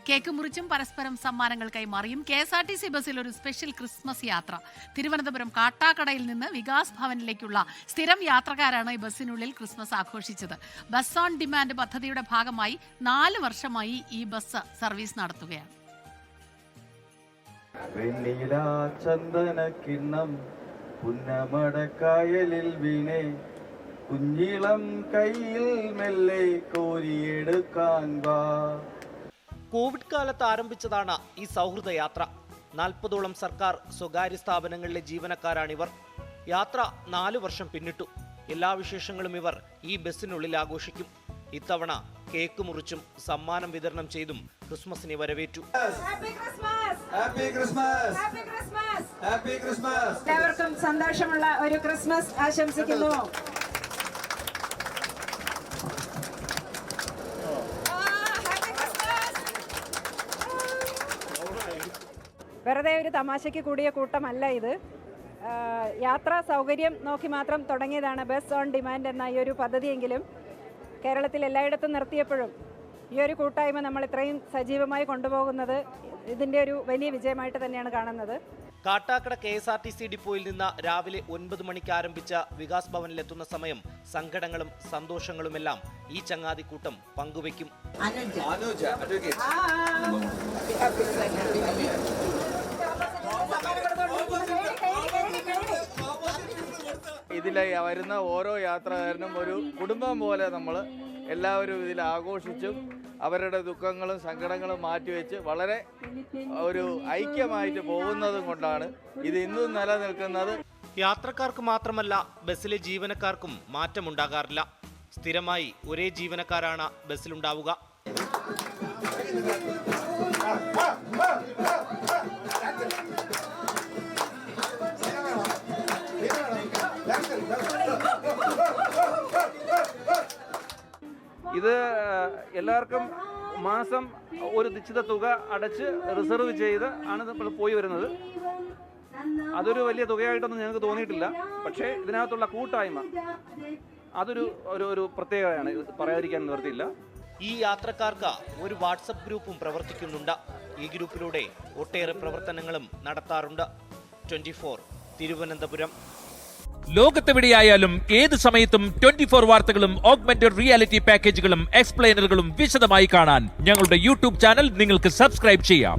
Cake മുറിച്ചും പരസ്പരം സമ്മാനങ്ങൾ കൈമാറിയും KSRTC ബസ്സിൽ ഒരു സ്പെഷ്യൽ ക്രിസ്മസ് യാത്ര. തിരുവനന്തപുരം കാട്ടാക്കടയിൽ നിന്ന് വികാസ് ഭവനിലേക്കുള്ള സ്ഥിരം യാത്രക്കാരാണ് ഈ ബസ്സിനുള്ളിൽ ക്രിസ്മസ് ആഘോഷിച്ചത്. ബസ് ഓൺ ഡിമാൻഡ് പദ്ധതിയുടെ ഭാഗമായി 4 വർഷമായി ഈ ബസ് സർവീസ് നടത്തുകയാണ്. കുഞ്ഞിളം കയ്യിൽ മെല്ലെ കോരിയെടുക്കാൻ വാ. കോവിഡ് കാലത്ത് ആരംഭിച്ചതാണ് ഈ സൗഹൃദ യാത്ര. 40ഓളം സർക്കാർ സ്വകാര്യ സ്ഥാപനങ്ങളിലെ ജീവനക്കാരാണിവർ. യാത്ര 4 വർഷം പിന്നിട്ടു. എല്ലാ വിശേഷങ്ങളും ഇവർ ഈ ബസ്സിനുള്ളിൽ ആഘോഷിക്കും. ഇത്തവണ കേക്ക് മുറിച്ചും സമ്മാനം വിതരണം ചെയ്തും ക്രിസ്മസിനെ വരവേറ്റു. എല്ലാവർക്കും സന്തോഷമുള്ള ഒരു ക്രിസ്മസ് ആശംസിക്കുന്നു. വെറുതെ ഒരു തമാശയ്ക്ക് കൂടിയ കൂട്ടമല്ല ഇത്. യാത്രാ സൗകര്യം നോക്കി മാത്രം തുടങ്ങിയതാണ് ബസ് ഓൺ ഡിമാൻഡ് എന്ന ഈ ഒരു പദ്ധതിയെങ്കിലും കേരളത്തിൽ എല്ലായിടത്തും നിർത്തിയപ്പോഴും ഈ ഒരു കൂട്ടായ്മ നമ്മൾ ഇത്രയും സജീവമായി കൊണ്ടുപോകുന്നത് ഇതിൻ്റെ ഒരു വലിയ വിജയമായിട്ട് തന്നെയാണ് കാണുന്നത്. കാട്ടാക്കട KSRTC ഡിപ്പോയിൽ നിന്ന് രാവിലെ 9 മണിക്ക് ആരംഭിച്ച വികാസ് ഭവനിലെത്തുന്ന സമയം സങ്കടങ്ങളും സന്തോഷങ്ങളുമെല്ലാം ഈ ചങ്ങാതിക്കൂട്ടം പങ്കുവയ്ക്കും. ഇതിലെ വരുന്ന ഓരോ യാത്രക്കാരനും ഒരു കുടുംബം പോലെ നമ്മൾ എല്ലാവരും ഇതിൽ ആഘോഷിച്ചും അവരുടെ ദുഃഖങ്ങളും സങ്കടങ്ങളും മാറ്റിവെച്ച് വളരെ ഒരു ഐക്യമായിട്ട് പോകുന്നതും കൊണ്ടാണ് ഇത് ഇന്നും നിലനിൽക്കുന്നത്. യാത്രക്കാർക്ക് മാത്രമല്ല ബസ്സിലെ ജീവനക്കാർക്കും മാറ്റമുണ്ടാകാറില്ല. സ്ഥിരമായി ഒരേ ജീവനക്കാരാണ് ബസ്സിലുണ്ടാവുക. ഇത് എല്ലാവർക്കും മാസം ഒരു നിശ്ചിത തുക അടച്ച് റിസർവ് ചെയ്ത് ആണ് നമ്മൾ പോയി വരുന്നത്. അതൊരു വലിയ തുകയായിട്ടൊന്നും ഞങ്ങൾക്ക് തോന്നിയിട്ടില്ല. പക്ഷേ ഇതിനകത്തുള്ള കൂട്ടായ്മ അതൊരു പ്രത്യേകതയാണ്, പറയാതിരിക്കാൻ നിവൃത്തിയില്ല. ഈ യാത്രക്കാർക്ക് ഒരു വാട്സപ്പ് ഗ്രൂപ്പും പ്രവർത്തിക്കുന്നുണ്ട്. ഈ ഗ്രൂപ്പിലൂടെ ഒട്ടേറെ പ്രവർത്തനങ്ങളും നടത്താറുണ്ട്. 24 തിരുവനന്തപുരം. ലോകത്തെവിടെയായാലും ഏത് സമയത്തും 24 വാർത്തകളും ഓഗ്മെന്റഡ് റിയാലിറ്റി പാക്കേജുകളും എക്സ്പ്ലെയിനറുകളും വിശദമായി കാണാൻ ഞങ്ങളുടെ YouTube ചാനൽ നിങ്ങൾക്ക് സബ്സ്ക്രൈബ് ചെയ്യാം.